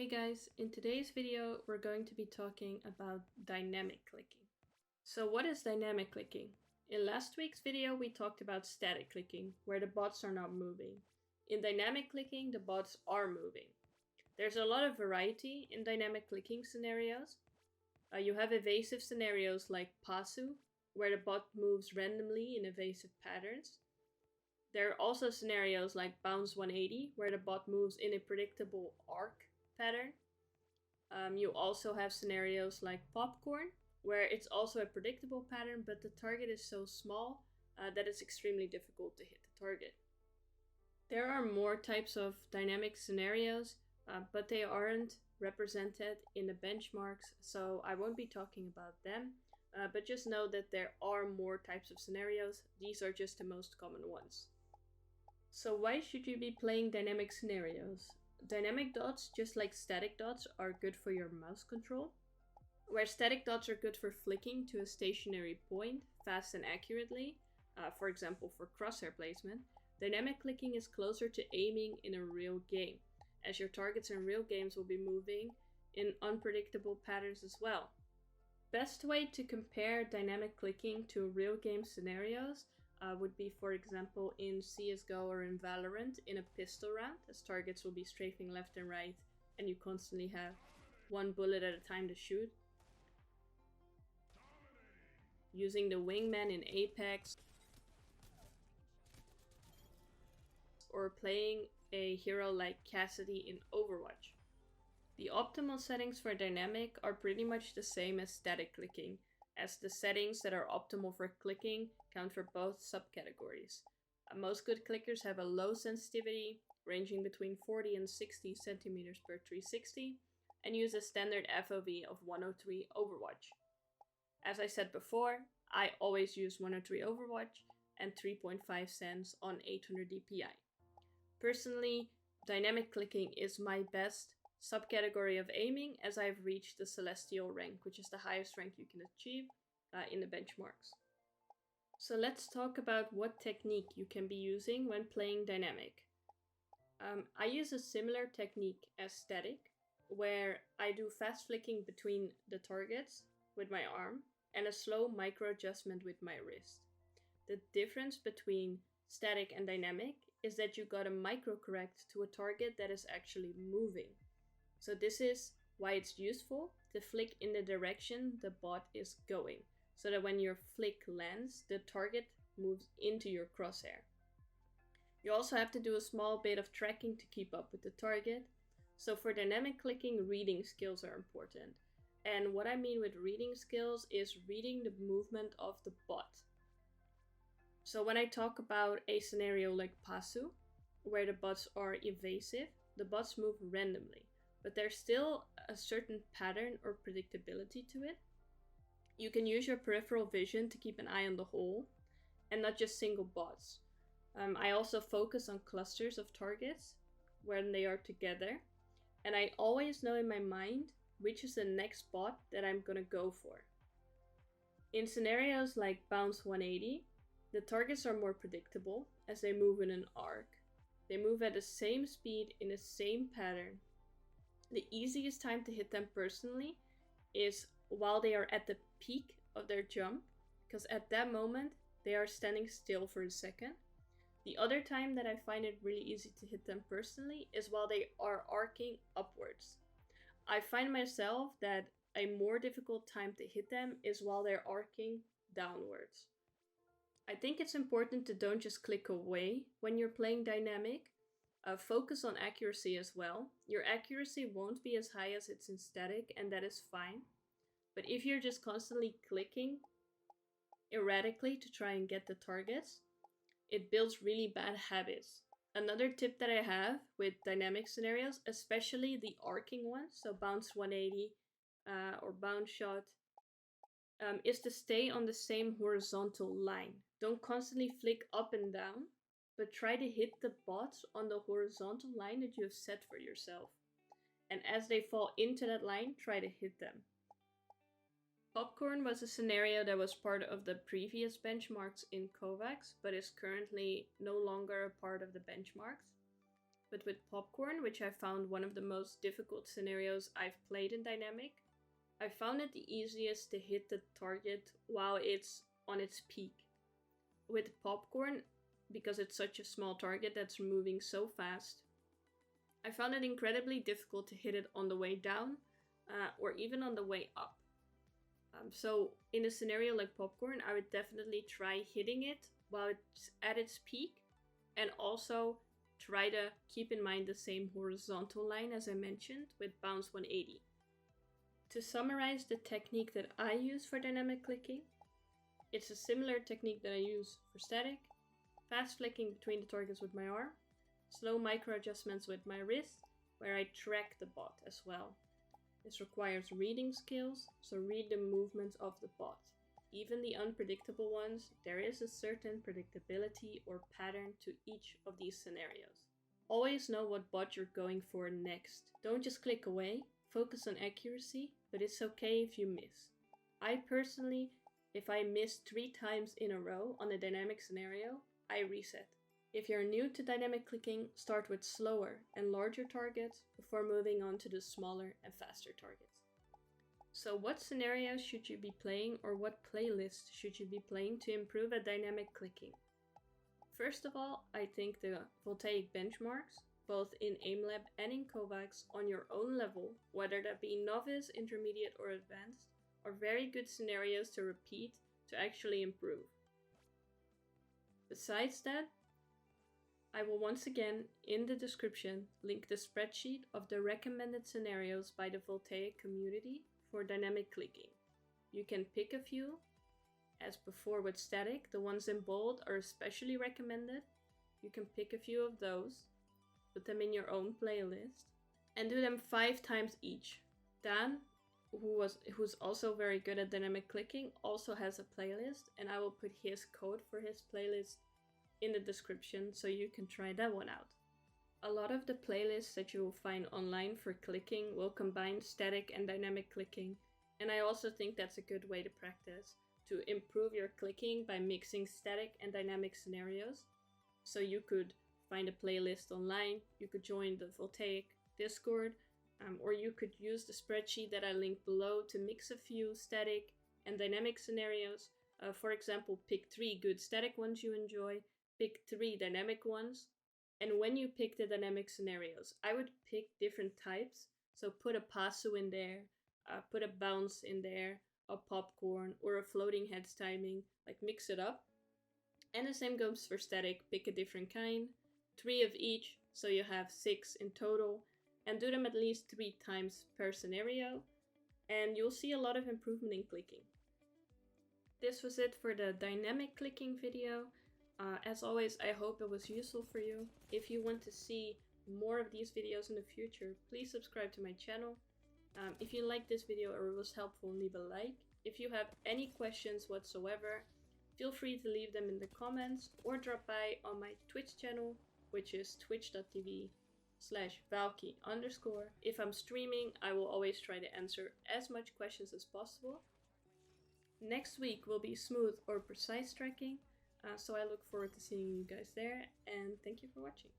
Hey guys, in today's video we're going to be talking about dynamic clicking. So what is dynamic clicking? In last week's video we talked about static clicking, where the bots are not moving. In dynamic clicking, the bots are moving. There's a lot of variety in dynamic clicking scenarios. You have evasive scenarios like PASU, where the bot moves randomly in evasive patterns. There are also scenarios like bounce 180, where the bot moves in a predictable arc pattern. You also have scenarios like popcorn, where it's also a predictable pattern, but the target is so small that it's extremely difficult to hit the target. There are more types of dynamic scenarios, but they aren't represented in the benchmarks, so I won't be talking about them, but just know that there are more types of scenarios. These are just the most common ones. So why should you be playing dynamic scenarios? Dynamic dots, just like static dots, are good for your mouse control. Where static dots are good for flicking to a stationary point fast and accurately, for example for crosshair placement, dynamic clicking is closer to aiming in a real game, as your targets in real games will be moving in unpredictable patterns as well. Best way to compare dynamic clicking to real game scenarios would be, for example, in CSGO or in Valorant in a pistol round, as targets will be strafing left and right and you constantly have one bullet at a time to shoot. Using the wingman in Apex, or playing a hero like Cassidy in Overwatch. The optimal settings for dynamic are pretty much the same as static clicking, as the settings that are optimal for clicking count for both subcategories. Most good clickers have a low sensitivity, ranging between 40 and 60 centimeters per 360, and use a standard FoV of 103 Overwatch. As I said before, I always use 103 Overwatch and 3.5 Sens on 800 DPI. Personally, dynamic clicking is my best subcategory of aiming, as I've reached the Celestial rank, which is the highest rank you can achieve in the benchmarks. So let's talk about what technique you can be using when playing dynamic. I use a similar technique as static, where I do fast flicking between the targets with my arm and a slow micro adjustment with my wrist. The difference between static and dynamic is that you gotta micro correct to a target that is actually moving. So this is why it's useful to flick in the direction the bot is going, so that when your flick lands, the target moves into your crosshair. You also have to do a small bit of tracking to keep up with the target. So for dynamic clicking, reading skills are important. And what I mean with reading skills is reading the movement of the bot. So when I talk about a scenario like PASU, where the bots are evasive, the bots move randomly, but there's still a certain pattern or predictability to it. You can use your peripheral vision to keep an eye on the whole, and not just single bots. I also focus on clusters of targets when they are together, and I always know in my mind which is the next bot that I'm gonna go for. In scenarios like bounce 180, the targets are more predictable as they move in an arc. They move at the same speed in the same pattern. The easiest time to hit them personally is while they are at the peak of their jump, because at that moment they are standing still for a second. The other time that I find it really easy to hit them personally is while they are arcing upwards. I find myself that a more difficult time to hit them is while they're arcing downwards. I think it's important to don't just click away when you're playing dynamic. Focus on accuracy as well. Your accuracy won't be as high as it's in static, and that is fine. But if you're just constantly clicking erratically to try and get the targets, it builds really bad habits. Another tip that I have with dynamic scenarios, especially the arcing ones, so bounce 180 or bounce shot, is to stay on the same horizontal line. Don't constantly flick up and down, but try to hit the bots on the horizontal line that you have set for yourself. And as they fall into that line, try to hit them. Popcorn was a scenario that was part of the previous benchmarks in KovaaKs, but is currently no longer a part of the benchmarks. But with popcorn, which I found one of the most difficult scenarios I've played in dynamic, I found it the easiest to hit the target while it's on its peak. With popcorn, because it's such a small target that's moving so fast, I found it incredibly difficult to hit it on the way down or even on the way up. So in a scenario like popcorn, I would definitely try hitting it while it's at its peak, and also try to keep in mind the same horizontal line as I mentioned with bounce 180. To summarize the technique that I use for dynamic clicking, it's a similar technique that I use for static: fast flicking between the targets with my arm, slow micro adjustments with my wrist, where I track the bot as well. This requires reading skills, so read the movements of the bot. Even the unpredictable ones, there is a certain predictability or pattern to each of these scenarios. Always know what bot you're going for next. Don't just click away, focus on accuracy, but it's okay if you miss. I personally, if I miss 3 times in a row on a dynamic scenario, I reset. If you're new to dynamic clicking, start with slower and larger targets before moving on to the smaller and faster targets. So what scenarios should you be playing, or what playlist should you be playing to improve at dynamic clicking? First of all, I think the Voltaic benchmarks, both in AimLab and in KovaaKs, on your own level, whether that be novice, intermediate or advanced, are very good scenarios to repeat to actually improve. Besides that, I will once again, in the description, link the spreadsheet of the recommended scenarios by the Voltaic community for dynamic clicking. You can pick a few. As before with static, the ones in bold are especially recommended. You can pick a few of those, put them in your own playlist, and do them 5 times each. Dan, who's also very good at dynamic clicking, also has a playlist, and I will put his code for his playlist in the description so you can try that one out. A lot of the playlists that you will find online for clicking will combine static and dynamic clicking, and I also think that's a good way to practice to improve your clicking by mixing static and dynamic scenarios. So you could find a playlist online, you could join the Voltaic Discord, or you could use the spreadsheet that I linked below to mix a few static and dynamic scenarios. For example, pick 3 good static ones you enjoy, pick 3 dynamic ones, and when you pick the dynamic scenarios, I would pick different types. So put a pasu in there, put a bounce in there, a popcorn, or a floating heads timing, like mix it up. And the same goes for static, pick a different kind, 3 of each, so you have 6 in total, and do them at least 3 times per scenario, and you'll see a lot of improvement in clicking. This was it for the dynamic clicking video. As always, I hope it was useful for you. If you want to see more of these videos in the future, please subscribe to my channel. If you liked this video or it was helpful, leave a like. If you have any questions whatsoever, feel free to leave them in the comments or drop by on my Twitch channel, which is twitch.tv/Valkie_. If I'm streaming, I will always try to answer as much questions as possible. Next week will be smooth or precise tracking. So I look forward to seeing you guys there, and thank you for watching.